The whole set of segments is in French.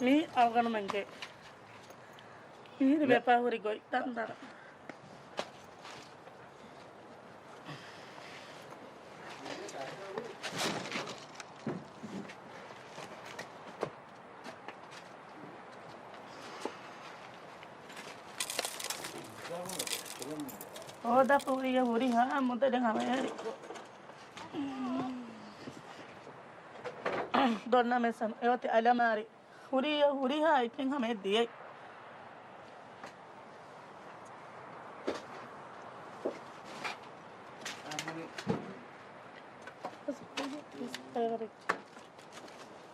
Mi algan mangke. Mi de bepa hori goi tandara. Oh, da puri ya huri ha, mo te denga mai. Donna mesam, eu te alamari. Huri ha, itin ha me diye.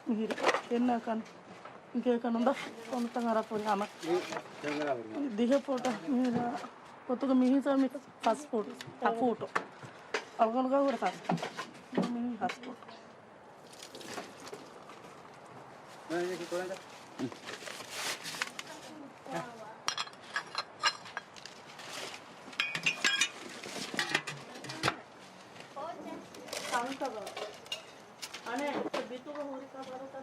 Mihiri, enna kan. Inke kanunda, kon tangara puri ama. Dihe photo, mira. Foto mihi sa mi passport, a photo. Algon ka hura kas. Mihi passport. Ane, bitu ka huri ka baro ka.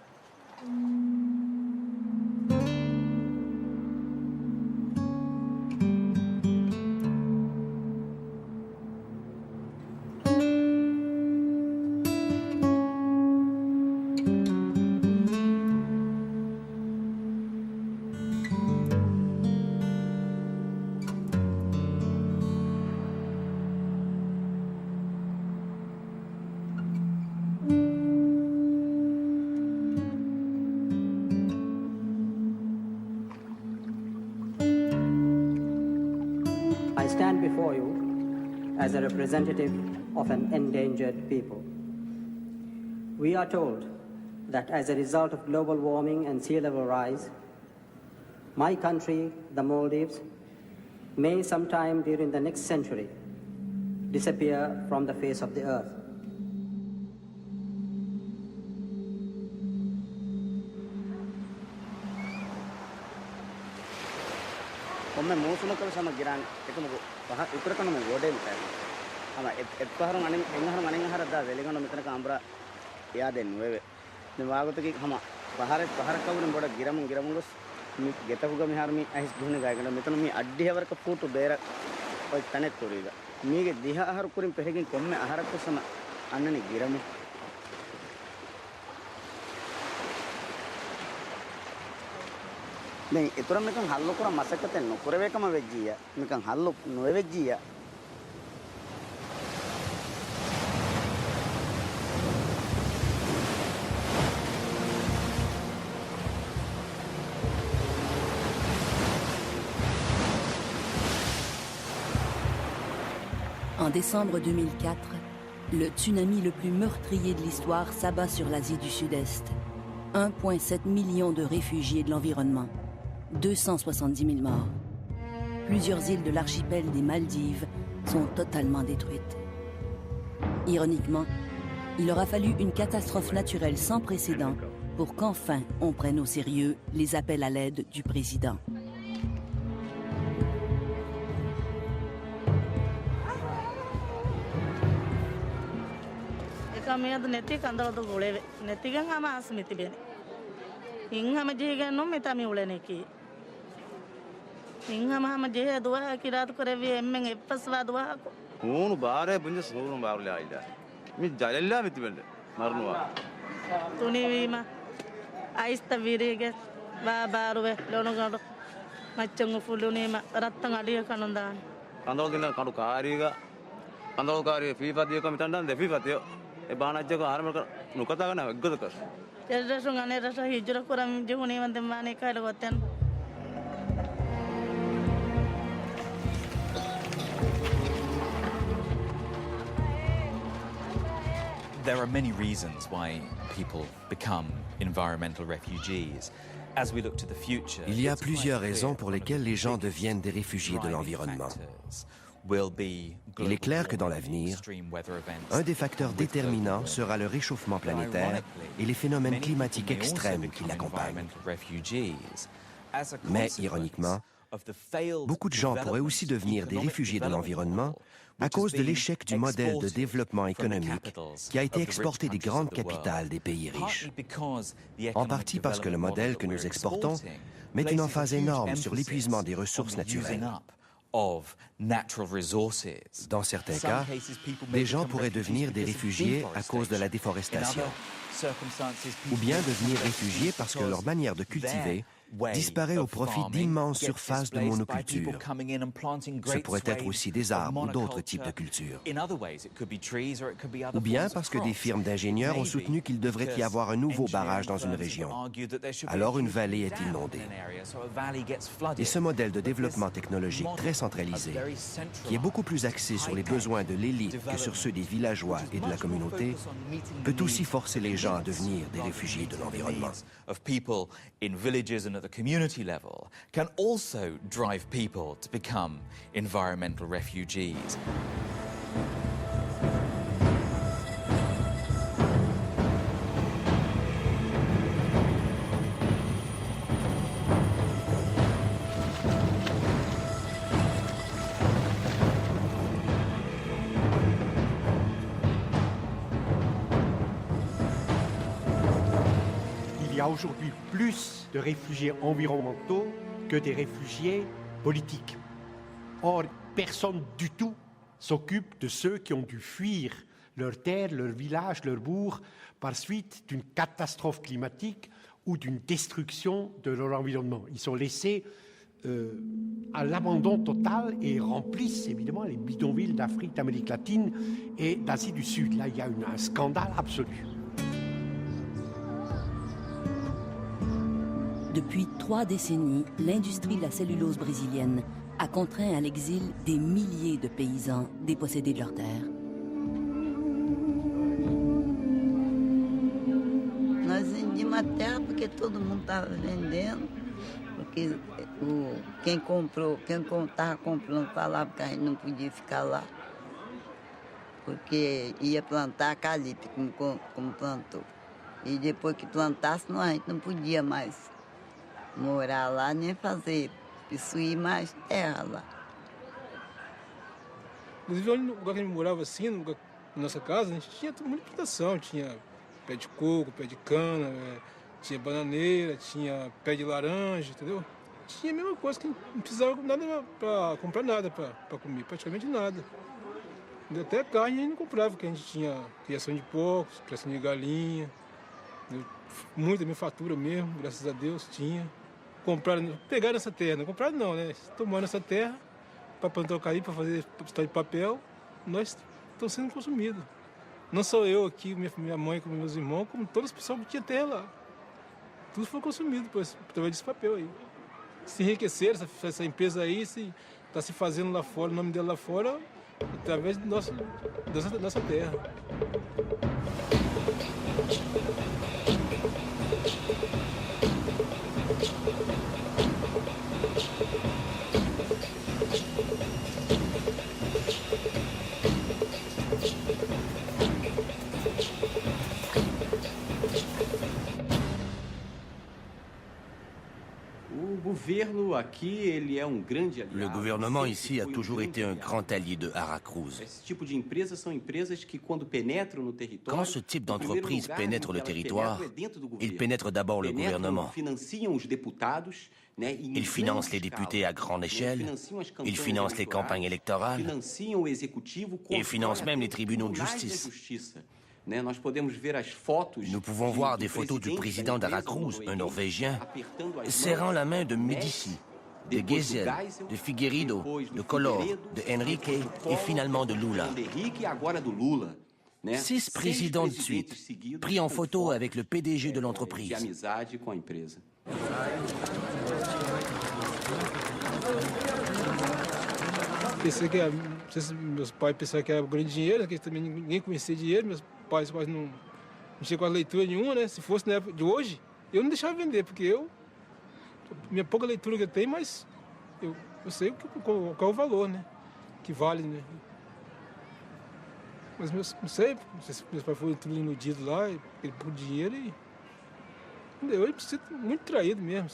I stand before you as a representative of an endangered people. We are told that as a result of global warming and sea level rise, my country, the Maldives, may sometime during the next century disappear from the face of the earth. ඔන්න මෝසුනකල සම ගිරාන් එකම පහ උතරකනම ගොඩෙන් තැන. අම එත්පහරන් අනින් එංහරන් අනින් හරදා වෙලගන මෙතන කාම්බරා යා දෙන්න වෙවේ. මේ වාගතකි හම පහර කවුරුන් බොඩ ගිරමුන් ගොස් මේ ගෙතකුග මෙහාරමි අහිස් දුහන ගායකන මෙතන මේ අඩ්ඩියවරක ෆූටු බේර ඔය තනෙත් තොරීග. මේගේ දිහ ආහාර කුරින් පෙරකින් කොම්මේ ආහාරක් කොසම අන්නනේ ගිරමු. දැන් ඒතරම් නිකන් හල්ලු කරා මසකතේ නොකර වේකම වෙජ්ජියා නිකන් හල්ලු නොවෙජ්ජියා En décembre 2004, le tsunami le plus meurtrier de l'histoire s'abat sur l'Asie du Sud-Est. 1,7 million de réfugiés de l'environnement. 270 000 morts. Plusieurs îles de l'archipel des Maldives sont totalement détruites. Ironiquement, il aura fallu une catastrophe naturelle sans précédent pour qu'enfin on prenne au sérieux les appels à l'aide du président. Ingama je dua kirat kore vi emmeng eppaswa dua ko ඌණු බාරය පුංජ සූරුම් බාරලේ ආයිලා මේ ජලෙල්ලා මිතිබෙල්ල මරනවා tuni vima aista virige ba baruwe lono gado machangu fuluni ma rattang adiya kanondan කඳවල් දින කඩු කාරීග කඳවල් කාරිය ෆීපතිය කමිටන්ඩන් දෙෆීපතිය ඒ බානජ්ජක ආරම්භ නුකතා ගන්න එක්ගොදක terrasun ane rasa hijra kuram jehuni wande mane kaila goten There are many reasons why people become environmental refugees. As we look to the future, Il y a plusieurs raisons pour lesquelles les gens deviennent des réfugiés de l'environnement. Il est clair que dans l'avenir, un des facteurs déterminants sera le réchauffement planétaire et les phénomènes climatiques extrêmes qui l'accompagnent. Mais, ironiquement, Beaucoup de gens pourraient aussi devenir des réfugiés de l'environnement à cause de l'échec du modèle de développement économique qui a été exporté des grandes capitales des pays riches. En partie parce que le modèle que nous exportons met une emphase énorme sur l'épuisement des ressources naturelles. Dans certains cas, des gens pourraient devenir des réfugiés à cause de la déforestation, ou bien devenir réfugiés parce que leur manière de cultiver disparaît au profit d'immenses surfaces de monoculture. Ce pourrait être aussi des arbres ou d'autres types de cultures. Ou bien parce que des firmes d'ingénieurs ont soutenu qu'il devrait y avoir un nouveau barrage dans une région. Alors une vallée est inondée. Et ce modèle de développement technologique très centralisé, qui est beaucoup plus axé sur les besoins de l'élite que sur ceux des villageois et de la communauté, peut aussi forcer les gens à devenir des réfugiés de l'environnement. The community level can also drive people to become environmental refugees. Il y a aujourd'hui plus de réfugiés environnementaux que des réfugiés politiques. Or, personne du tout s'occupe de ceux qui ont dû fuir leur terre, leur village, leur bourg par suite d'une catastrophe climatique ou d'une destruction de leur environnement. Ils sont laissés à l'abandon total et remplissent évidemment les bidonvilles d'Afrique, d'Amérique latine et d'Asie du Sud. Là, il y a un scandale absolu. Depuis 3 décennies, l'industrie de la cellulose brésilienne a contraint à l'exil des milliers de paysans dépossédés de leurs terres. Nós vendíamos a terra porque todo mundo estava vendendo, porque quem estava comprando falava que a gente não podia ficar lá, porque ia plantar calipe como plantou. E depois que plantasse, a gente não podia mais morar lá, nem possuir mais terra lá. Inclusive, no lugar que a gente morava assim, na nossa casa, a gente tinha muita plantação, tinha pé de coco, pé de cana, tinha bananeira, tinha pé de laranja, entendeu? Tinha a mesma coisa, que não precisava nada para comprar nada para comer, praticamente nada. Até carne a gente não comprava, porque a gente tinha criação de porcos, criação de galinha, muita minha fatura mesmo, graças a Deus, tinha. Pegaram essa terra, não compraram não, né? Tomaram essa terra para plantar o caribe, para fazer história de papel, nós estamos sendo consumidos. Não só eu aqui, minha mãe, como meus irmãos, como todas as pessoas que tinham terra lá. Tudo foi consumido através desse papel aí. Se enriqueceram, essa empresa aí está se fazendo lá fora, o nome dela lá fora, através da nossa terra. Le gouvernement ici a toujours été un grand allié de Aracruz. Quand ce type d'entreprise pénètre le territoire, il pénètre d'abord le gouvernement. Il finance les députés à grande échelle, il finance les campagnes électorales, il finance même les tribunaux de justice. Nous pouvons voir des photos du président d'Aracruz, un Norvégien, serrant la main de Médici, de Geisel, de Figueiredo, de Collor, de Henrique et finalement de Lula. 6 présidents de suite, pris en photo avec le PDG de l'entreprise. Pensei que meus pais pensavam que era grande dinheiro, que também ninguém conhecia dinheiro, meus pais quase não tinham quase leitura nenhuma, né? Se fosse na época de hoje, eu não deixava vender, porque minha pouca leitura que eu tenho, mas eu sei qual é o valor, né? Que vale, né? Mas não sei se meus pais foram tudo iludidos lá, aquele pouco de dinheiro e eu me sinto muito traído mesmo,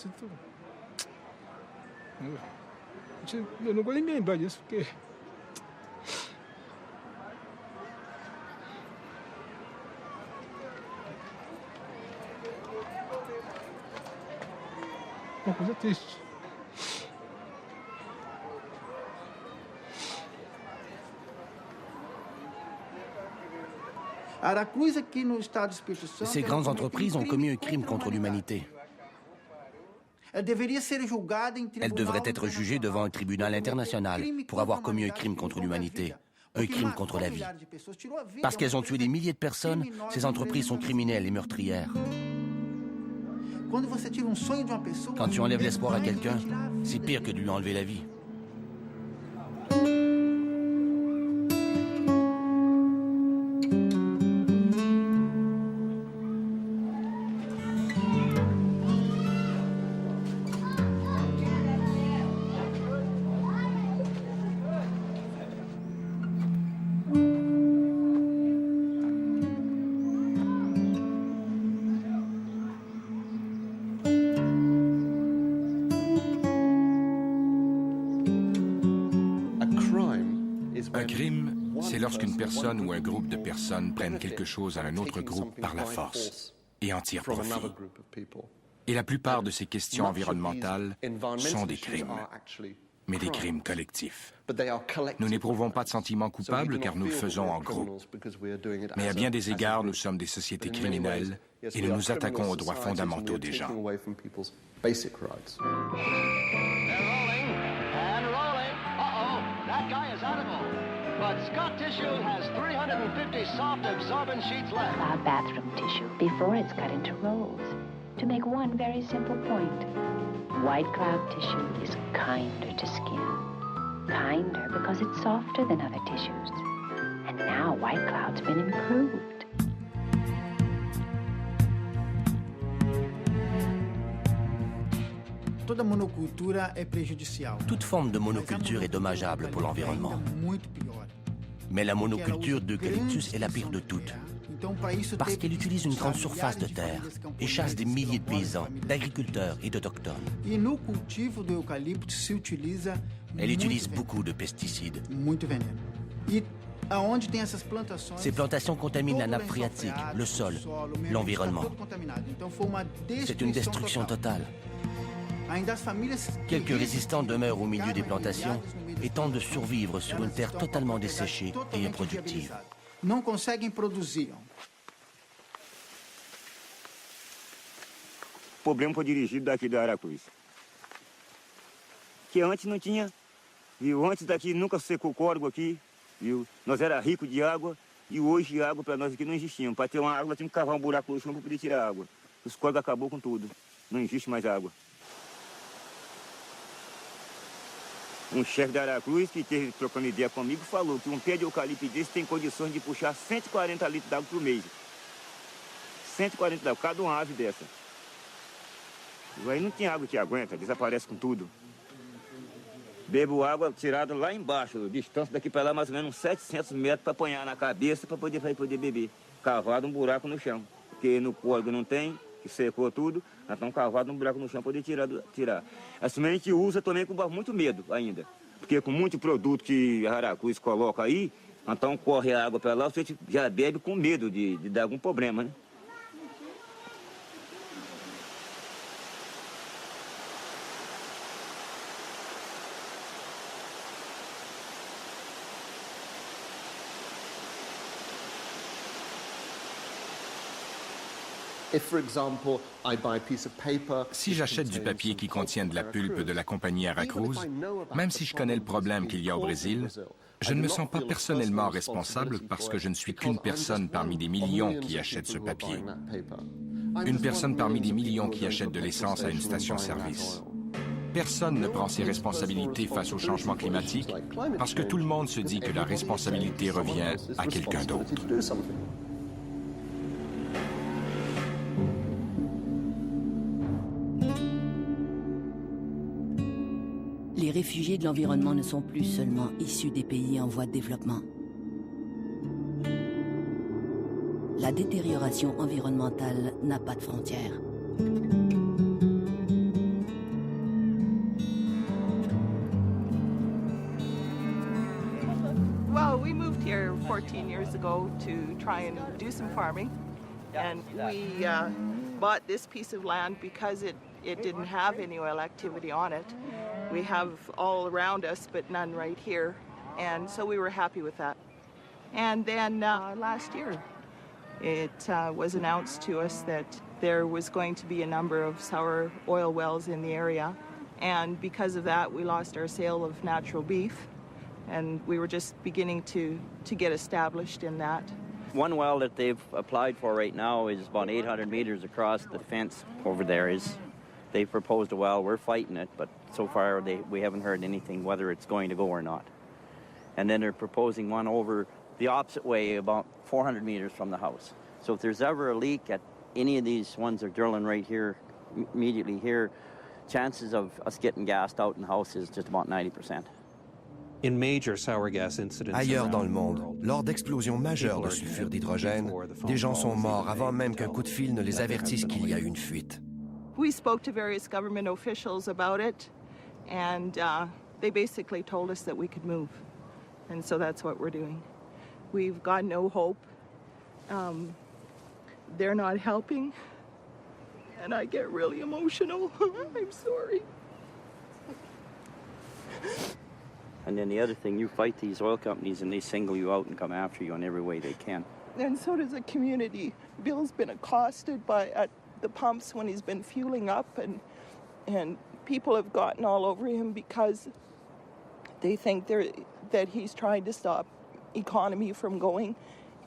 Eu não gosto nem de lembrar disso, porque... Uma coisa triste. Ces grandes entreprises ont commis un crime contre l'humanité. Elles devraient être jugées devant un tribunal international pour avoir commis un crime contre l'humanité, un crime contre la vie. Parce qu'elles ont tué des milliers de personnes, ces entreprises sont criminelles et meurtrières. Quand tu enlèves l'espoir à quelqu'un, c'est pire que de lui enlever la vie. Un crime, c'est lorsqu'une personne ou un groupe de personnes prennent quelque chose à un autre groupe par la force et en tirent profit. Et la plupart de ces questions environnementales sont des crimes, mais des crimes collectifs. Nous n'éprouvons pas de sentiment coupable car nous le faisons en groupe. Mais à bien des égards, nous sommes des sociétés criminelles et nous nous attaquons aux droits fondamentaux des gens. That guy is edible. But Scott Tissue has 350 soft absorbent sheets left. Cloud bathroom tissue before it's cut into rolls. To make one very simple point. White Cloud tissue is kinder to skin. Kinder because it's softer than other tissues. And now White Cloud's been improved. Toute forme de monoculture est dommageable pour l'environnement. Mais la monoculture d'eucalyptus est la pire de toutes. Parce qu'elle utilise une grande surface de terre et chasse des milliers de paysans, d'agriculteurs et d'autochtones. Elle utilise beaucoup de pesticides. Ces plantations contaminent la nappe phréatique, le sol, l'environnement. C'est une destruction totale. Quelques résistants demeurent au milieu des plantations et tentent de survivre sur une terre totalement desséchée et improductive. Não conseguem produzir. Problema para dirigir daqui da Aracruz. Que antes não tinha, viu? Antes daqui nunca secou córrego aqui, viu? Nós era rico de água e hoje a água para nós aqui não existia. Para ter uma água tinha que cavar um buraco no chão para poder tirar a água. Os córregos acabou com tudo. Não existe mais água. Um chefe da Aracruz que esteve trocando ideia comigo falou que um pé de eucalipto desse tem condições de puxar 140 litros d'água por mês. 140 d'água, cada uma ave dessa. Aí não tem água que aguenta, desaparece com tudo. Bebo água tirada lá embaixo, distância daqui para lá mais ou menos uns 700 metros para apanhar na cabeça para poder beber. Cavado um buraco no chão, porque no córrego não tem, que secou tudo, então cavado um buraco no chão para poder tirar. Assim a gente usa também com muito medo ainda, porque com muito produto que a Aracruz coloca aí, então corre a água para lá, você já bebe com medo de dar algum problema, né? Si j'achète du papier qui contient de la pulpe de la compagnie Aracruz, même si je connais le problème qu'il y a au Brésil, je ne me sens pas personnellement responsable parce que je ne suis qu'une personne parmi des millions qui achètent ce papier. Une personne parmi des millions qui achètent de l'essence à une station-service. Personne ne prend ses responsabilités face au changement climatique parce que tout le monde se dit que la responsabilité revient à quelqu'un d'autre. Les réfugiés de l'environnement ne sont plus seulement issus des pays en voie de développement. La détérioration environnementale n'a pas de frontières. we moved here 14 years ago to try and do some farming. And we bought this piece of land because it didn't have any oil activity on it. We have all around us, but none right here. And so we were happy with that. And then last year, it was announced to us that there was going to be a number of sour oil wells in the area. And because of that, we lost our sale of natural beef. And we were just beginning to get established in that. One well that they've applied for right now is about 800 meters across the fence over there. They've proposed a well. We're fighting it, but so far we haven't heard anything whether it's going to go or not. And then they're proposing one over the opposite way, about 400 meters from the house. So if there's ever a leak at any of these ones they're drilling right here, immediately here, chances of us getting gassed out in the house is just about 90%. Ailleurs dans le monde, lors d'explosions majeures de sulfure d'hydrogène, des gens sont morts avant même qu'un coup de fil ne les avertisse qu'il y a une fuite. We spoke to various government officials about it, and they basically told us that we could move. And so that's what we're doing. We've got no hope. They're not helping. And I get really emotional. I'm sorry. And then the other thing, you fight these oil companies and they single you out and come after you in every way they can. And so does the community. Bill's been accosted at the pumps when he's been fueling up, and people have gotten all over him because they think that he's trying to stop economy from going.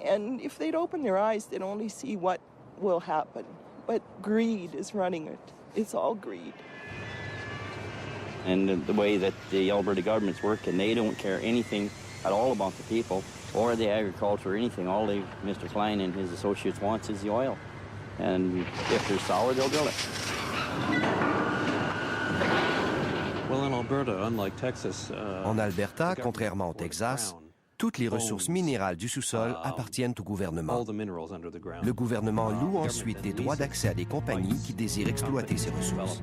And if they'd open their eyes, they'd only see what will happen. But greed is running it. It's all greed. And the way that the Alberta government's working, they don't care anything at all about the people or the agriculture or anything. All Mr. Klein and his associates wants is the oil. And if they're sour, they'll drill it. En Alberta, contrairement au Texas, toutes les ressources minérales du sous-sol appartiennent au gouvernement. Le gouvernement loue ensuite des droits d'accès à des compagnies qui désirent exploiter ces ressources.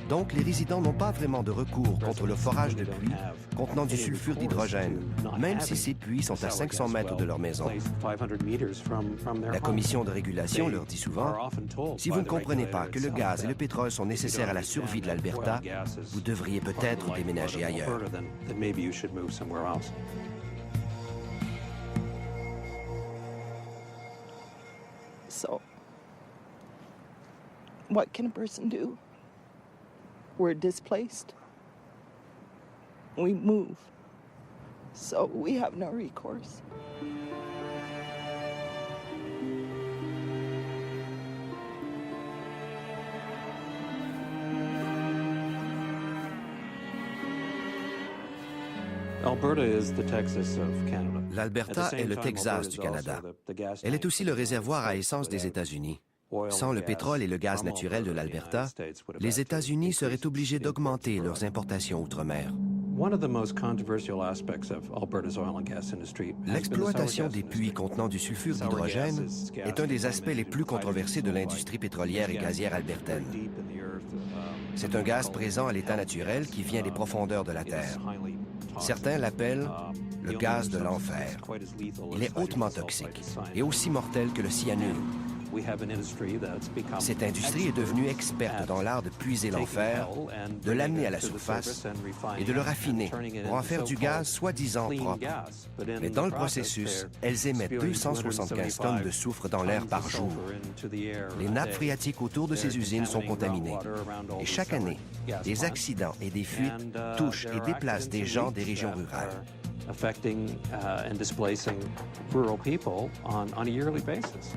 Donc, les résidents n'ont pas vraiment de recours contre le forage de puits contenant du sulfure d'hydrogène, même si ces puits sont à 500 mètres de leur maison. La commission de régulation leur dit souvent, si vous ne comprenez pas que le gaz et le pétrole sont nécessaires à la survie de l'Alberta, vous devriez peut-être déménager ailleurs. So, what can a person do? We're displaced. We move. So we have no recourse. L'Alberta est le Texas du Canada. Elle est aussi le réservoir à essence des États-Unis. Sans le pétrole et le gaz naturel de l'Alberta, les États-Unis seraient obligés d'augmenter leurs importations outre-mer. L'exploitation des puits contenant du sulfure d'hydrogène est un des aspects les plus controversés de l'industrie pétrolière et gazière albertaine. C'est un gaz présent à l'état naturel qui vient des profondeurs de la Terre. Certains l'appellent le gaz de l'enfer. Il est hautement toxique et aussi mortel que le cyanure. Cette industrie est devenue experte dans l'art de puiser l'enfer, de l'amener à la surface et de le raffiner pour en faire du gaz soi-disant propre. Mais dans le processus, elles émettent 275 tonnes de soufre dans l'air par jour. Les nappes phréatiques autour de ces usines sont contaminées. Et chaque année, des accidents et des fuites touchent et déplacent des gens des régions rurales. Affecting and displacing rural people on a yearly basis.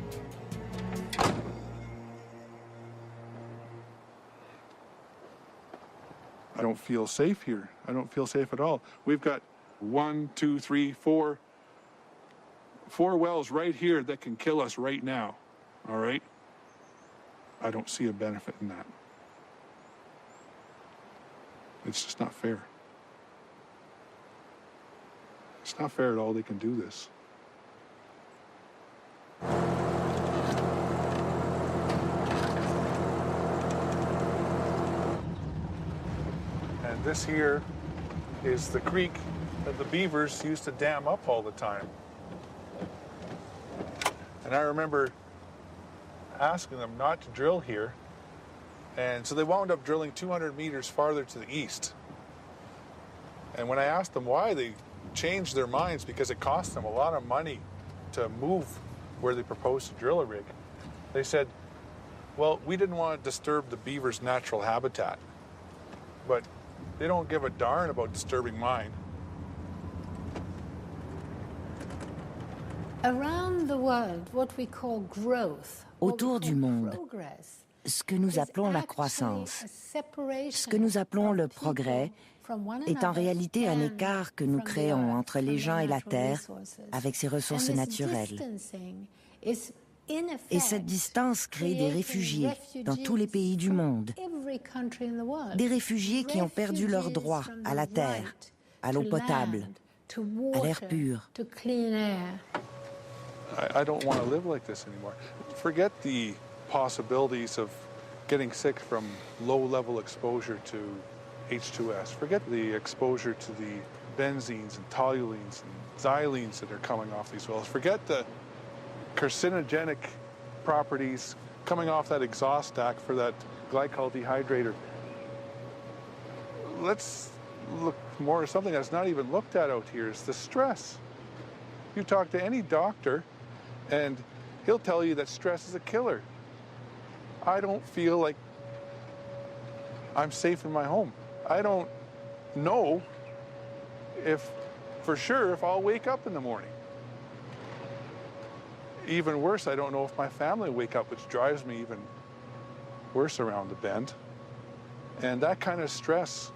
I don't feel safe here. I don't feel safe at all. We've got 1, 2, 3, 4 wells right here that can kill us right now. All right? I don't see a benefit in that. It's just not fair. It's not fair at all they can do this. And this here is the creek that the beavers used to dam up all the time. And I remember asking them not to drill here. And so they wound up drilling 200 meters farther to the east. And when I asked them why, they changed their minds because it cost them a lot of money to move where they proposed to drill a rig. They said, well, we didn't want to disturb the beaver's natural habitat, but they don't give a darn about disturbing mine. Around the world, what we call growth, Autour du monde, ce que nous appelons la croissance, ce que nous appelons le progrès, est en réalité un écart que nous créons entre les gens et la Terre avec ses ressources naturelles. Et cette distance crée des réfugiés dans tous les pays du monde. Des réfugiés qui ont perdu leur droit à la terre, à l'eau potable, à l'air pur. I don't want to live like this anymore. Forget the possibilities of getting sick from low-level exposure to H2S. Forget the exposure to the benzenes and toluenes and xylenes that are coming off these wells. Forget the carcinogenic properties coming off that exhaust stack for that glycol dehydrator. Let's look more at something that's not even looked at out here, is the stress. You talk to any doctor and he'll tell you that stress is a killer. I don't feel like I'm safe in my home. I don't know for sure if I'll wake up in the morning. Even worse, I don't know if my family will wake up, which drives me even worse around the bend. And that kind of stress,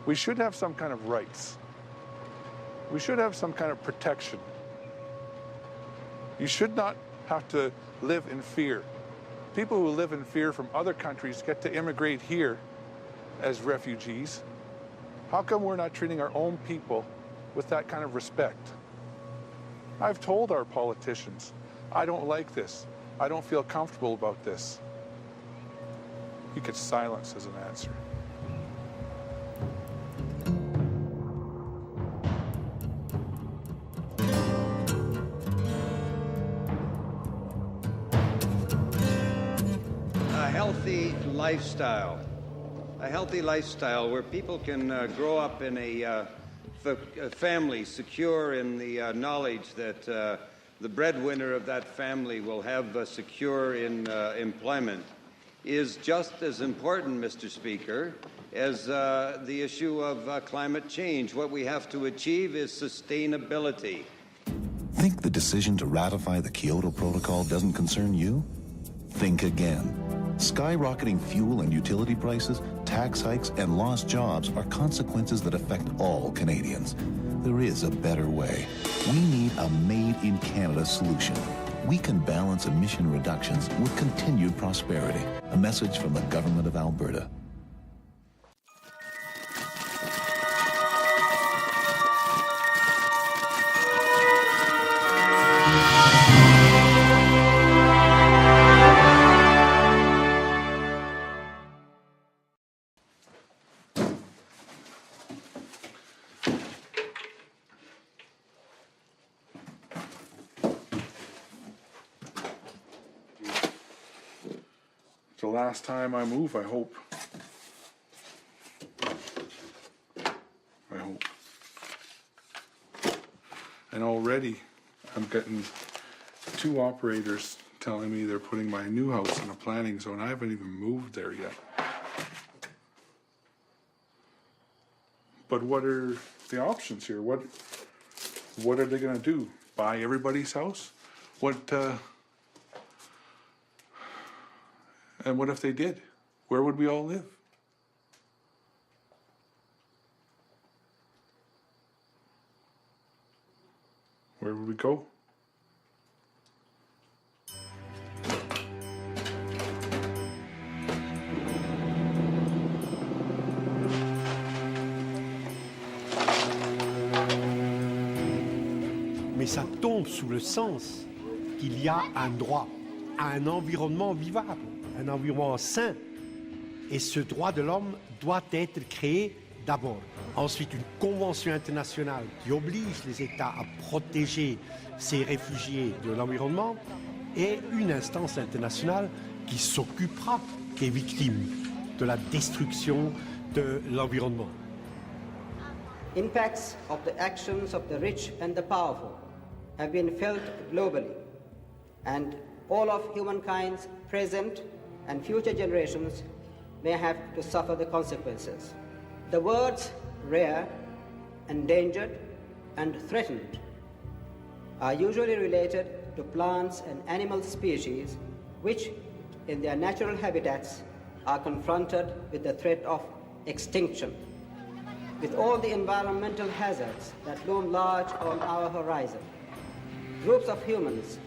we should have some kind of rights. We should have some kind of protection. You should not have to live in fear. People who live in fear from other countries get to immigrate here as refugees. How come we're not treating our own people with that kind of respect? I've told our politicians, I don't like this. I don't feel comfortable about this. You could silence as an answer. A healthy lifestyle where people can grow up in a family secure in the knowledge that the breadwinner of that family will have secure in employment is just as important, Mr. Speaker, as the issue of climate change. What we have to achieve is sustainability. Think the decision to ratify the Kyoto Protocol doesn't concern you? Think again. Skyrocketing fuel and utility prices, tax hikes, and lost jobs are consequences that affect all Canadians. There is a better way. We need a made-in-Canada solution. We can balance emission reductions with continued prosperity. A message from the Government of Alberta. The last time I move, I hope. And already I'm getting 2 operators telling me they're putting my new house in a planning zone. I haven't even moved there yet. But what are the options here? What are they gonna do? Buy everybody's house? And what if they did? Where would we all live? Where would we go? Mais ça tombe sous le sens qu'il y a un droit à un environnement vivable, un environnement sain. Et ce droit de l'homme doit être créé d'abord. Ensuite, une convention internationale qui oblige les États à protéger ces réfugiés de l'environnement et une instance internationale qui s'occupera des victimes de la destruction de l'environnement. Impacts of the actions of the rich and the powerful have been felt globally, and all of humankind's present and future generations may have to suffer the consequences. The words rare, endangered, and threatened are usually related to plants and animal species which, in their natural habitats, are confronted with the threat of extinction. With all the environmental hazards that loom large on our horizon, groups of humans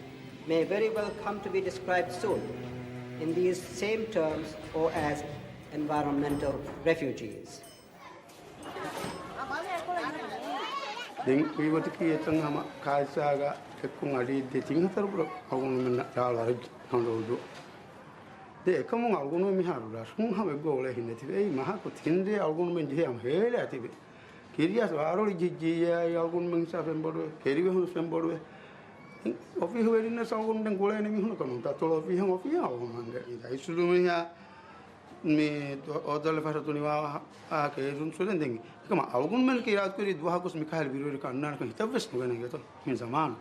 may very well come to be described soon in these same terms or as environmental refugees. de kamu alguno mi harura sun ha go le hinati e ma ha ko tinde alguno men je am hele atibe kiriya so aroli jiji ya alguno men sa fembodo keriwe hu fembodo ofi hu erina sa alguno den gole ne mi hu kanu ta tolo fi hu ofi ya alguno manga ida isulu mi ya mi odole fa to ni wa a ke run sulen den kama alguno men ki rat kuri duha kus mi khal biru ka anna ka hitabes no ne to min zaman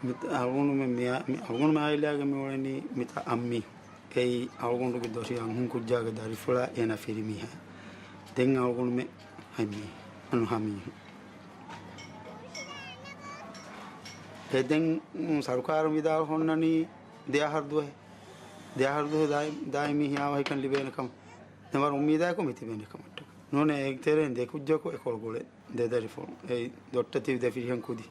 mit alguno men mi alguno ma ila ga mi woni mit ammi kay algon do do siang hun ko jaga dari fula ena firimi ha den algon me hami anu hami den sarkar midal honnani dia hardu dai mi ha wa kan libena kam namar umida ko miti bene kam none ek tere de kujjo ko ekol gole de dari fo e dottati de firhan kudi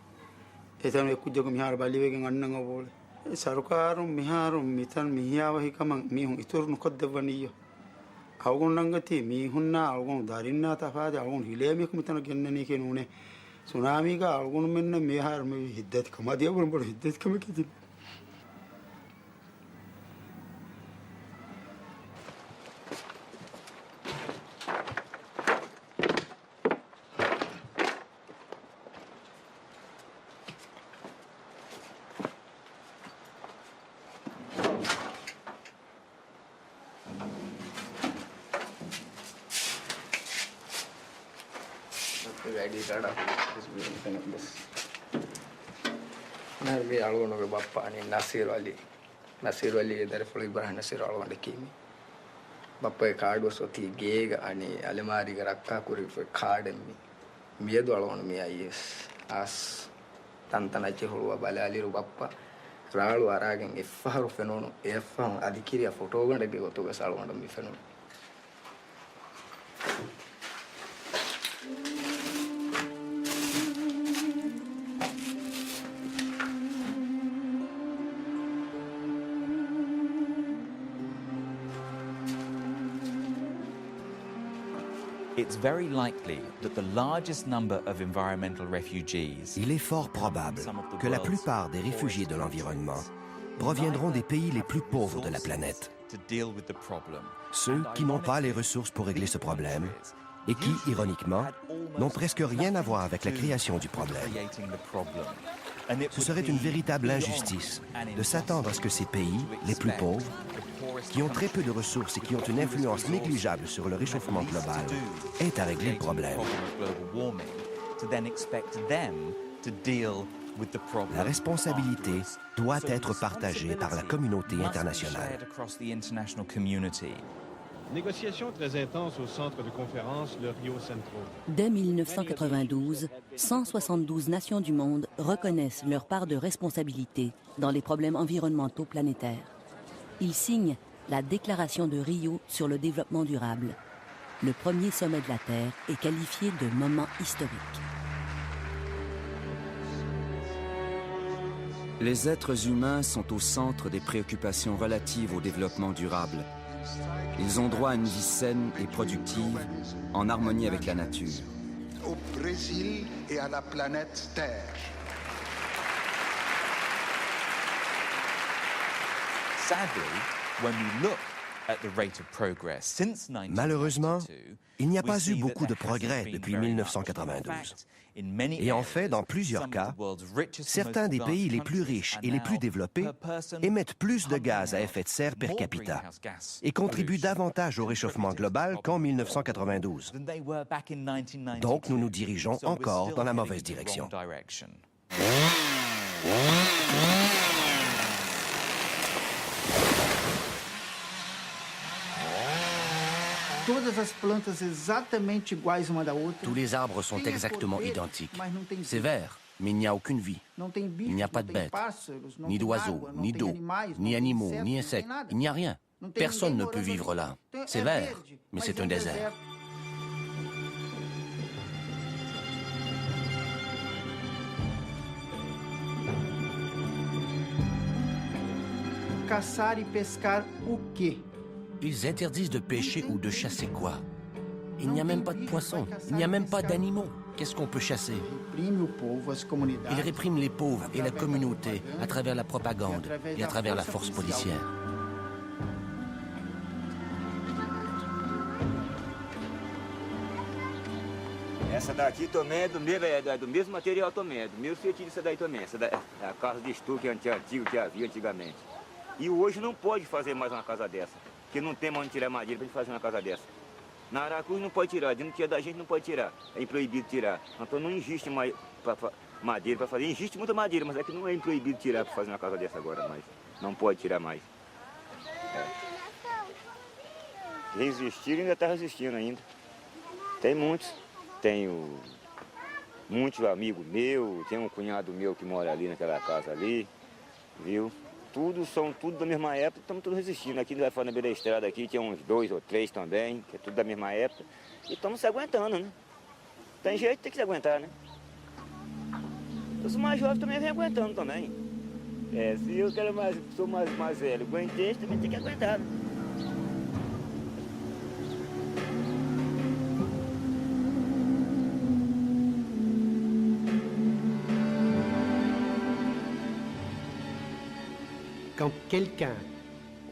etan ek kujjo ko mi har baliwegen annanga bole sarukar miharum mitan mihiyawa hikama mihun itur nuqaddavaniyo awgun nangati mihunna awgun darinna tafade awgun hilemi kumitana gennani kenune tsunami ga awgun menna mihar me hiddat kama dia bor hiddat kama kiti Nabi algo no ke bappa ni Nasir Ali dari Fulu Ibrahim Nasir algo de kimi bappa e card was oti gega ani alemari ga rakka kuri fe card mi miedo algo no mi ayes as tantana che holwa bale ali ru bappa ralu aragen e faru fenono e fam adikiri a photo ga de goto ga salgo no mi fenono. It's very likely that the largest number of environmental refugees. Il est fort probable que la plupart des réfugiés de l'environnement proviendront des pays les plus pauvres de la planète. Ceux qui n'ont pas les ressources pour régler ce problème et qui, ironiquement, n'ont presque rien à voir avec la création du problème. Ce serait une véritable injustice de s'attendre à ce que ces pays, les plus pauvres, qui ont très peu de ressources et qui ont une influence négligeable sur le réchauffement global, aient à régler le problème. La responsabilité doit être partagée par la communauté internationale. Négociations très intenses au centre de conférence, le Rio Centro. Dès 1992, 172 nations du monde reconnaissent leur part de responsabilité dans les problèmes environnementaux planétaires. Ils signent la Déclaration de Rio sur le développement durable. Le premier sommet de la Terre est qualifié de moment historique. Les êtres humains sont au centre des préoccupations relatives au développement durable. Ils ont droit à une vie saine et productive, en harmonie avec la nature. Au Brésil et à la planète Terre. Sadly, when we look Malheureusement, il n'y a pas eu beaucoup de progrès depuis 1992. Et en fait, dans plusieurs cas, certains des pays les plus riches et les plus développés émettent plus de gaz à effet de serre per capita et contribuent davantage au réchauffement global qu'en 1992. Donc, nous nous dirigeons encore dans la mauvaise direction. Todas as plantas exatamente iguais uma da outra. Tous les arbres sont exactement identiques. C'est vert, mais il n'y a aucune vie. Il n'y a pas de bêtes, ni d'oiseaux, ni d'eau, ni animaux, ni insectes. Il n'y a rien. Personne ne peut vivre là. C'est vert, mais c'est un désert. Caçar e pescar o quê? Ils interdisent de pêcher ou de chasser quoi? Il n'y a même pas de poissons, il n'y a même pas d'animaux. Qu'est-ce qu'on peut chasser? Ils répriment les pauvres et la communauté à travers la propagande et à travers la force policière. Essa daqui também é do mesmo material também, é do mesmo feitio dessa daí também. Essa é a casa de estuque antigo que havia antigamente. E hoje não pode fazer mais uma casa dessa, porque não tem mais onde tirar madeira para fazer uma casa dessa. Na Aracruz não pode tirar, dentro da gente não pode tirar, é proibido tirar. Então não existe mais madeira para fazer, existe muita madeira, mas é que não é proibido tirar para fazer uma casa dessa agora mais. Não pode tirar mais. Resistiram e ainda está resistindo ainda. Tem muitos. Tenho muitos amigos meus, tem um cunhado meu que mora ali naquela casa ali, viu? São tudo da mesma época, estamos todos resistindo. Aqui na beira da estrada aqui tinha uns 2 ou 3 também, que é tudo da mesma época. E estamos se aguentando, né? Tem jeito, tem que se aguentar, né? Os mais jovens também vêm aguentando também. Se eu quero sou mais velho, aguentei, também tem que aguentar, né? Quand quelqu'un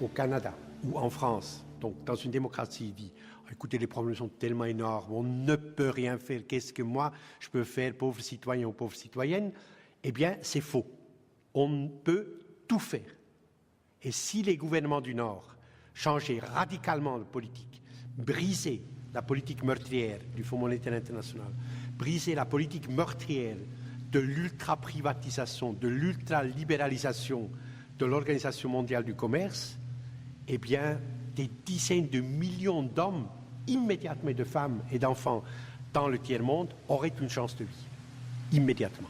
au Canada ou en France, donc dans une démocratie, dit « Écoutez, les problèmes sont tellement énormes, on ne peut rien faire, qu'est-ce que moi je peux faire, pauvre citoyen ou pauvre citoyenne ?» Eh bien, c'est faux. On peut tout faire. Et si les gouvernements du Nord changeaient radicalement de politique, brisaient la politique meurtrière du Fonds monétaire international, brisaient la politique meurtrière de l'ultra-privatisation, de l'ultra-libéralisation de l'Organisation mondiale du commerce, eh bien, des dizaines de millions d'hommes, immédiatement de femmes et d'enfants dans le tiers-monde, auraient une chance de vie, immédiatement.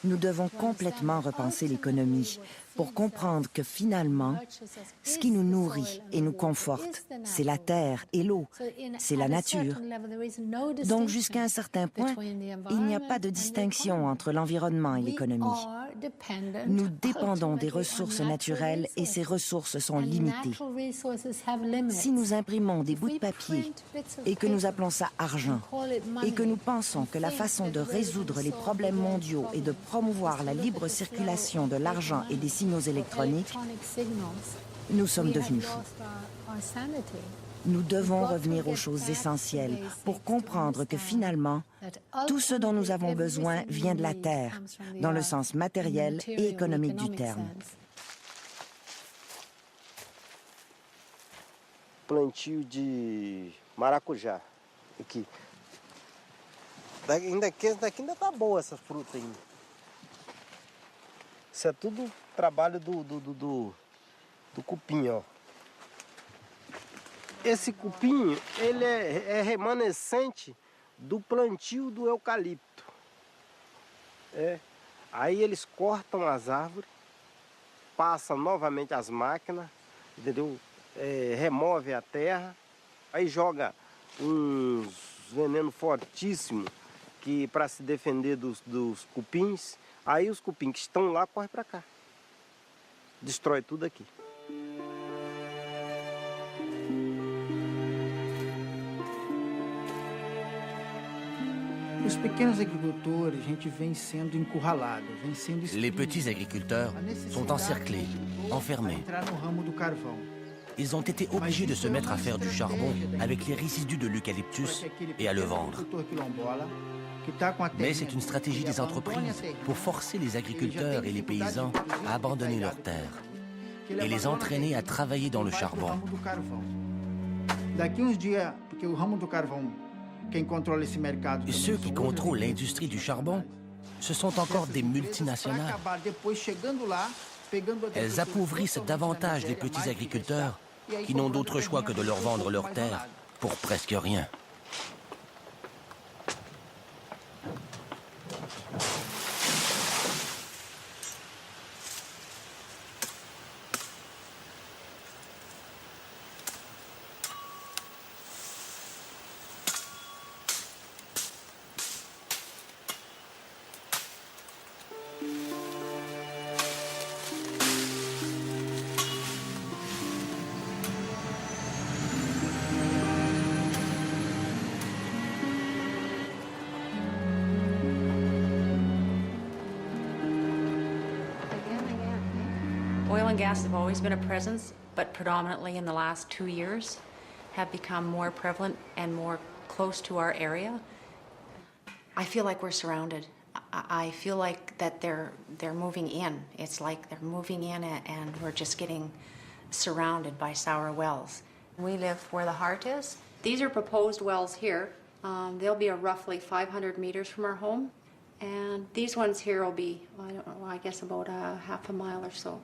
Nous devons complètement repenser l'économie pour comprendre que finalement, ce qui nous nourrit et nous conforte, c'est la terre et l'eau, c'est la nature. Donc jusqu'à un certain point, il n'y a pas de distinction entre l'environnement et l'économie. Nous dépendons des ressources naturelles et ces ressources sont limitées. Si nous imprimons des bouts de papier et que nous appelons ça argent et que nous pensons que la façon de résoudre les problèmes mondiaux est de promouvoir la libre circulation de l'argent et des signaux électroniques, nous sommes devenus fous. Nous devons revenir aux choses essentielles pour comprendre que finalement, tout ce dont nous avons besoin vient de la terre, dans le sens matériel et économique du terme. Plantio de maracujá aqui. Daqui ainda tá boa essa fruta ainda. Isso é tudo trabalho do cupim, ó. Esse cupim, ele é remanescente do plantio do eucalipto. Aí eles cortam as árvores, passam novamente as máquinas, entendeu? Remove a terra, aí joga uns veneno fortíssimo que para se defender dos cupins. Aí os cupins que estão lá correm para cá, destrói tudo aqui. Les petits agriculteurs sont encerclés, enfermés. Ils ont été obligés de se mettre à faire du charbon avec les résidus de l'eucalyptus et à le vendre. Mais c'est une stratégie des entreprises pour forcer les agriculteurs et les paysans à abandonner leurs terres et les entraîner à travailler dans le charbon. Ceux qui contrôlent l'industrie du charbon, ce sont encore des multinationales. Elles appauvrissent davantage les petits agriculteurs qui n'ont d'autre choix que de leur vendre leurs terres pour presque rien. Oil and gas have always been a presence, but predominantly in the last 2 years have become more prevalent and more close to our area. I feel like we're surrounded. I feel like that they're moving in. It's like they're moving in and we're just getting surrounded by sour wells. We live where the heart is. These are proposed wells here. They'll be roughly 500 meters from our home. And these ones here will be, I don't know, I guess about half a mile or so.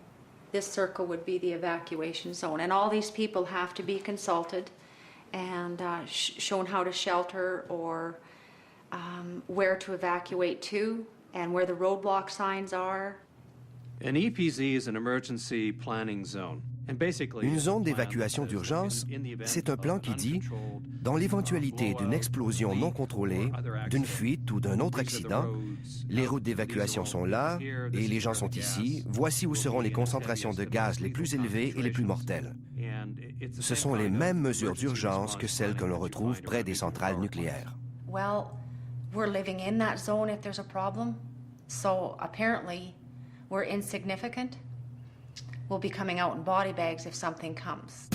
This circle would be the evacuation zone. And all these people have to be consulted and shown how to shelter or where to evacuate to and where the roadblock signs are. An EPZ is an emergency planning zone. Une zone d'évacuation d'urgence, c'est un plan qui dit, dans l'éventualité d'une explosion non contrôlée, d'une fuite ou d'un autre accident, les routes d'évacuation sont là et les gens sont ici, voici où seront les concentrations de gaz les plus élevées et les plus mortelles. Ce sont les mêmes mesures d'urgence que celles que l'on retrouve près des centrales nucléaires. Well, we're living in that zone if there's a problem, so apparently we're insignificant. We'll be coming out in body bags if something comes.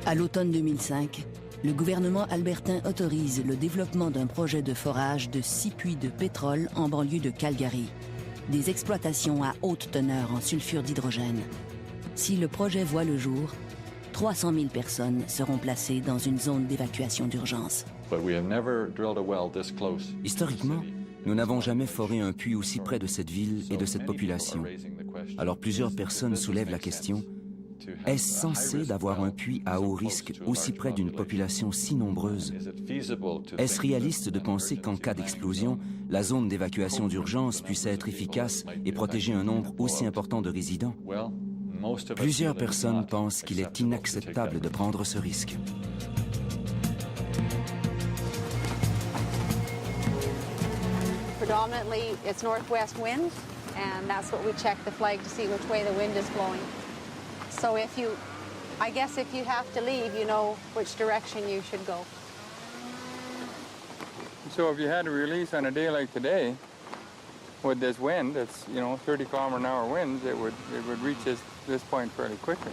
À l'automne 2005, le gouvernement albertain autorise le développement d'un projet de forage de 6 puits de pétrole en banlieue de Calgary, des exploitations à haute teneur en sulfure d'hydrogène. Si le projet voit le jour, 300 000 personnes seront placées dans une zone d'évacuation d'urgence. Historiquement, nous n'avons jamais foré un puits aussi près de cette ville et de cette population. Alors plusieurs personnes soulèvent la question, est-ce censé d'avoir un puits à haut risque aussi près d'une population si nombreuse? Est-ce réaliste de penser qu'en cas d'explosion, la zone d'évacuation d'urgence puisse être efficace et protéger un nombre aussi important de résidents? Plusieurs personnes pensent qu'il est inacceptable de prendre ce risque. Predominantly, it's northwest winds, and that's what we check the flag to see which way the wind is blowing. So I guess if you have to leave, you know which direction you should go. So if you had to release on a day like today, with this wind, it's 30-kilometer-an-hour winds, it would reach this point fairly quickly.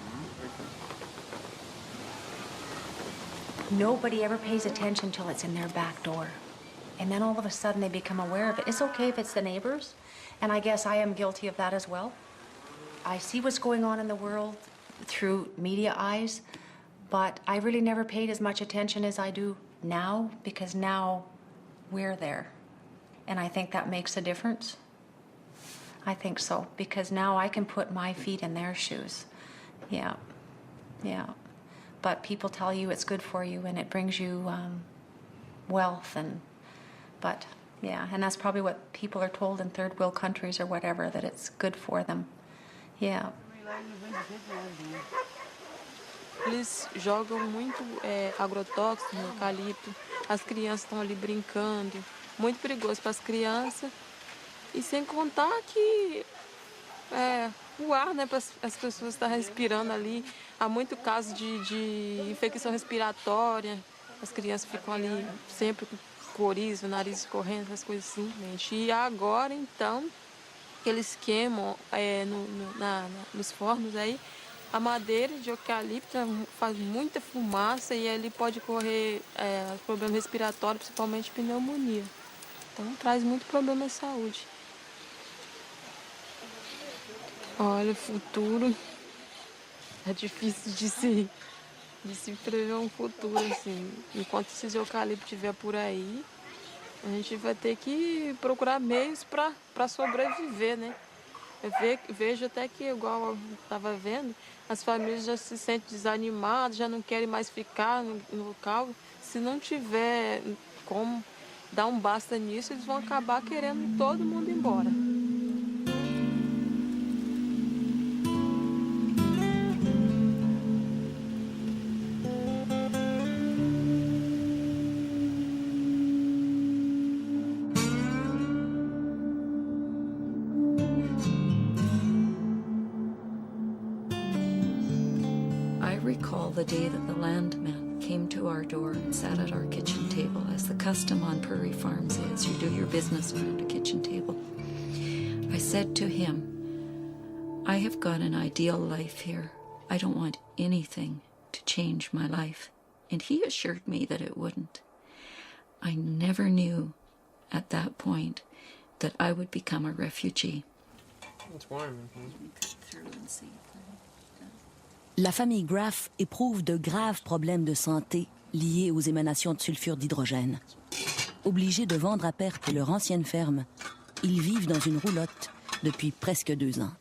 Nobody ever pays attention till it's in their back door. And then all of a sudden they become aware of it. It's okay if it's the neighbors, and I guess I am guilty of that as well. I see what's going on in the world through media eyes, but I really never paid as much attention as I do now, because now we're there. And I think that makes a difference. I think so, because now I can put my feet in their shoes. Yeah. But people tell you it's good for you and it brings you wealth but yeah, and that's probably what people are told in third world countries or whatever, that it's good for them. Yeah. Eles jogam muito agrotóxico no eucalipto. As crianças estão ali brincando. Muito perigoso para as crianças. E sem contar que o ar, né, para as pessoas estar respirando ali. Há muito caso de infecção respiratória. As crianças ficam ali sempre coriza, nariz escorrendo, essas coisas assim. E agora, então, eles queimam nos fornos aí a madeira de eucalipto, faz muita fumaça e ele pode correr problema respiratório, principalmente pneumonia. Então traz muito problema à saúde. Olha, o futuro é difícil de se prever um futuro assim. Enquanto esses eucaliptos estiver por aí, a gente vai ter que procurar meios para sobreviver, né? Eu vejo até que, igual eu estava vendo, as famílias já se sentem desanimadas, já não querem mais ficar no local. Se não tiver como dar um basta nisso, eles vão acabar querendo todo mundo embora. The day that the landman came to our door and sat at our kitchen table, as the custom on prairie farms is, you do your business around a kitchen table. I said to him, I have got an ideal life here. I don't want anything to change my life. And he assured me that it wouldn't. I never knew at that point that I would become a refugee. It's warm. La famille Graff éprouve de graves problèmes de santé liés aux émanations de sulfure d'hydrogène. Obligés de vendre à perte leur ancienne ferme, ils vivent dans une roulotte depuis presque 2 ans.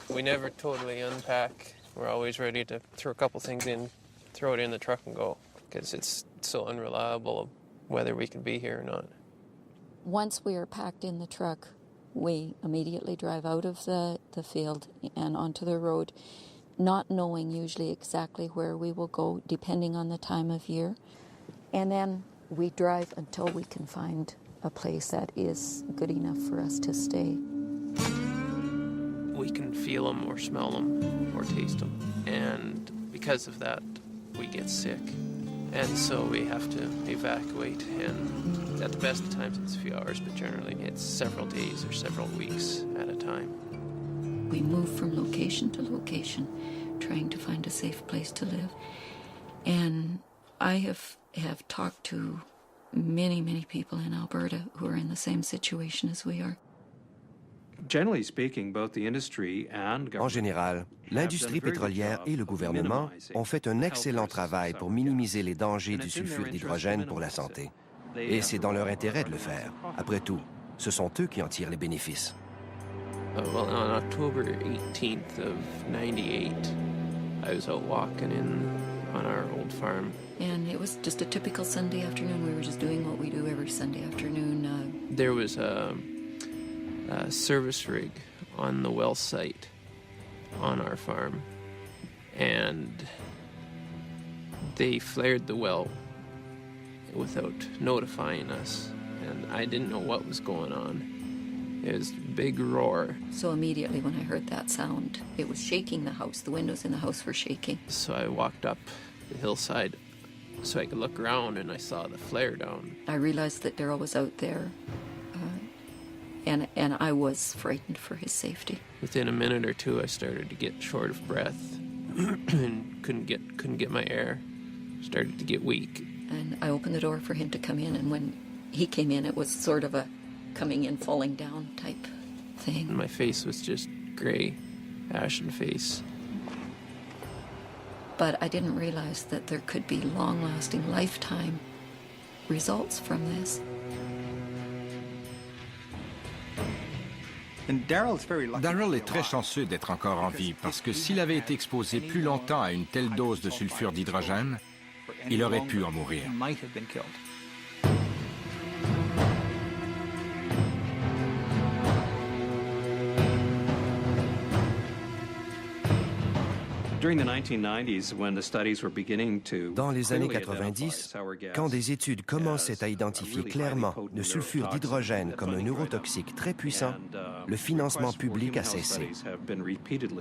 We never totally unpack. We're always ready to throw a couple things in, throw it in the truck and go, because it's so unreliable whether we can be here or not. Once we are packed in the truck, we immediately drive out of the field and onto the road, not knowing usually exactly where we will go, depending on the time of year. And then we drive until we can find a place that is good enough for us to stay. We can feel them or smell them or taste them. And because of that, we get sick. And so we have to evacuate, and at the best of times it's a few hours, but generally it's several days or several weeks at a time. We move from location to location, trying to find a safe place to live. And I have talked to many, many people in Alberta who are in the same situation as we are. En général, l'industrie pétrolière et le gouvernement ont fait un excellent travail pour minimiser les dangers du sulfure d'hydrogène pour la santé. Et c'est dans leur intérêt de le faire. Après tout, ce sont eux qui en tirent les bénéfices. Well, on October 18th of 98, I was out walking on our old farm. And it was just a typical Sunday afternoon. We were just doing what we do every Sunday afternoon. There was a service rig on the well site on our farm, and they flared the well without notifying us, and I didn't know what was going on. It was a big roar. So immediately when I heard that sound, it was shaking the house. The windows in the house were shaking. So I walked up the hillside so I could look around, and I saw the flare down. I realized that Daryl was out there, and I was frightened for his safety. Within a minute or two, I started to get short of breath and couldn't get my air. Started to get weak. And I opened the door for him to come in, and when he came in, it was sort of a coming in, falling down type thing. And my face was just gray, ashen face. But I didn't realize that there could be long-lasting, lifetime results from this. Daryl est très chanceux d'être encore en vie parce que s'il avait été exposé plus longtemps à une telle dose de sulfure d'hydrogène, il aurait pu en mourir. Dans les années 90, quand des études commençaient à identifier clairement le sulfure d'hydrogène comme un neurotoxique très puissant, le financement public a cessé.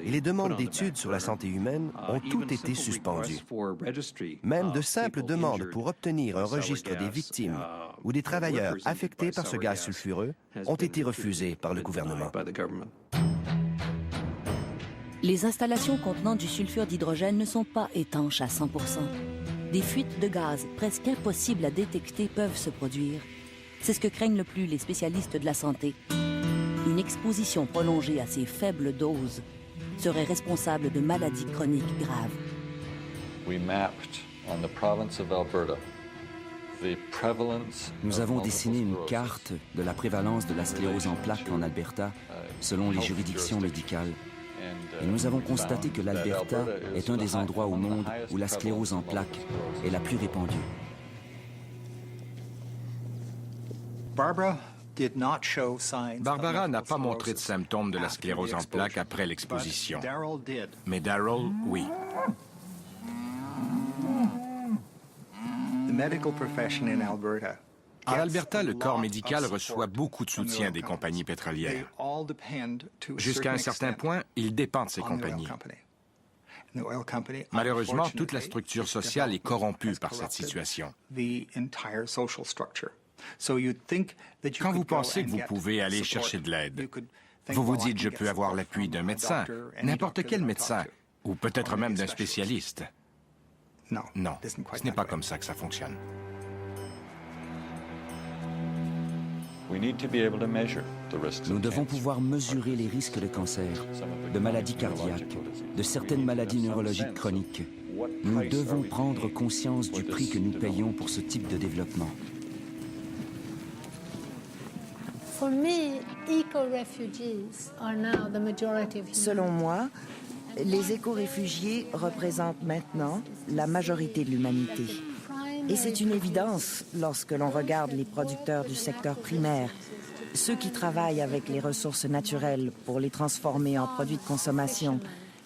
Et les demandes d'études sur la santé humaine ont toutes été suspendues. Même de simples demandes pour obtenir un registre des victimes ou des travailleurs affectés par ce gaz sulfureux ont été refusées par le gouvernement. Les installations contenant du sulfure d'hydrogène ne sont pas étanches à 100%. Des fuites de gaz presque impossibles à détecter peuvent se produire. C'est ce que craignent le plus les spécialistes de la santé. Une exposition prolongée à ces faibles doses serait responsable de maladies chroniques graves. Nous avons dessiné une carte de la prévalence de la sclérose en plaques en Alberta selon les juridictions médicales. Et nous avons constaté que l'Alberta est un des endroits au monde où la sclérose en plaques est la plus répandue. Barbara n'a pas montré de symptômes de la sclérose en plaques après l'exposition. Mais Daryl, oui. En Alberta, le corps médical reçoit beaucoup de soutien des compagnies pétrolières. Jusqu'à un certain point, il dépend de ces compagnies. Malheureusement, toute la structure sociale est corrompue par cette situation. Quand vous pensez que vous pouvez aller chercher de l'aide, vous vous dites « je peux avoir l'appui d'un médecin, n'importe quel médecin, ou peut-être même d'un spécialiste ». Non, ce n'est pas comme ça que ça fonctionne. Nous devons pouvoir mesurer les risques de cancer, de maladies cardiaques, de certaines maladies neurologiques chroniques. Nous devons prendre conscience du prix que nous payons pour ce type de développement. Selon moi, les éco-réfugiés représentent maintenant la majorité de l'humanité. Et c'est une évidence lorsque l'on regarde les producteurs du secteur primaire. Ceux qui travaillent avec les ressources naturelles pour les transformer en produits de consommation,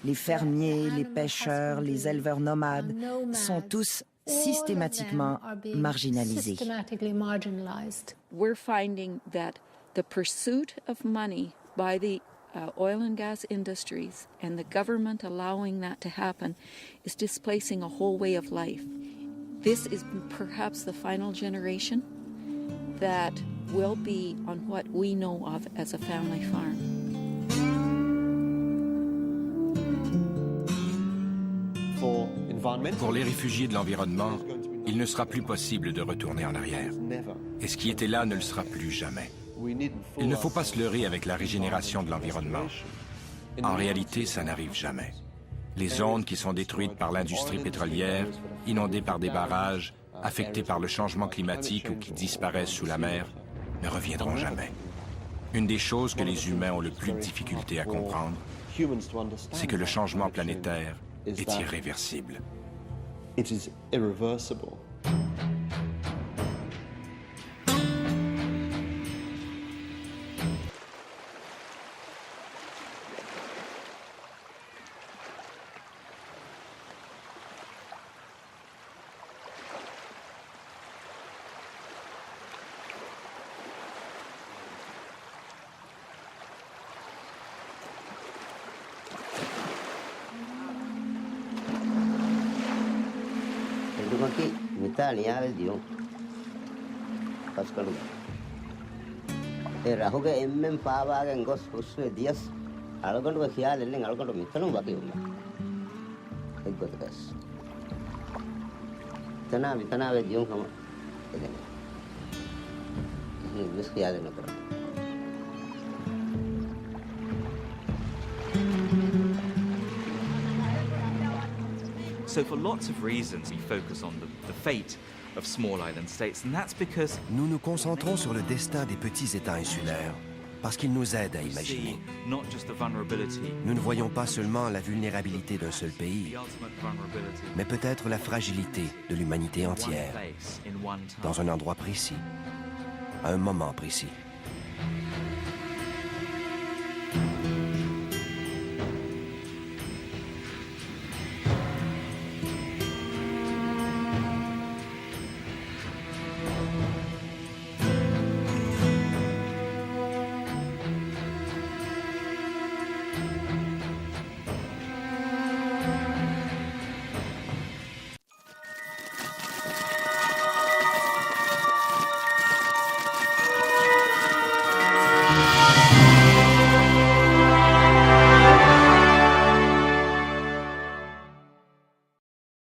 les fermiers, les pêcheurs, les éleveurs nomades, sont tous systématiquement marginalisés. We're finding that the pursuit of money by the oil and gas industries and the government allowing that to happen is displacing a whole way of life. This is perhaps the final generation that will be on what we know of as a family farm. Pour les réfugiés de l'environnement, il ne sera plus possible de retourner en arrière. Et ce qui était là ne le sera plus jamais. Il ne faut pas se leurrer avec la régénération de l'environnement. En réalité, ça n'arrive jamais. Les zones qui sont détruites par l'industrie pétrolière, inondées par des barrages, affectées par le changement climatique ou qui disparaissent sous la mer, ne reviendront jamais. Une des choses que les humains ont le plus de difficulté à comprendre, c'est que le changement planétaire est irréversible. රහුගේ එම්මෙන් පාවාගෙන් ගොස් හුස්වේ දියස් අලගොඬුව කියාලෙල්ලෙන් අලගොඬු මිත්තලුම් වගේ උම්මා එක්ගොතකස් තනා විතනාවේ දියුම් කම එදෙන විස් කියාලෙ නතර So for lots of reasons, we focus on the fate of small island states, and that's because nous nous concentrons sur le destin des petits États insulaires, parce qu'ils nous aident à imaginer. Nous ne voyons pas seulement la vulnérabilité d'un seul pays, mais peut-être la fragilité de l'humanité entière, dans un endroit précis, à un moment précis.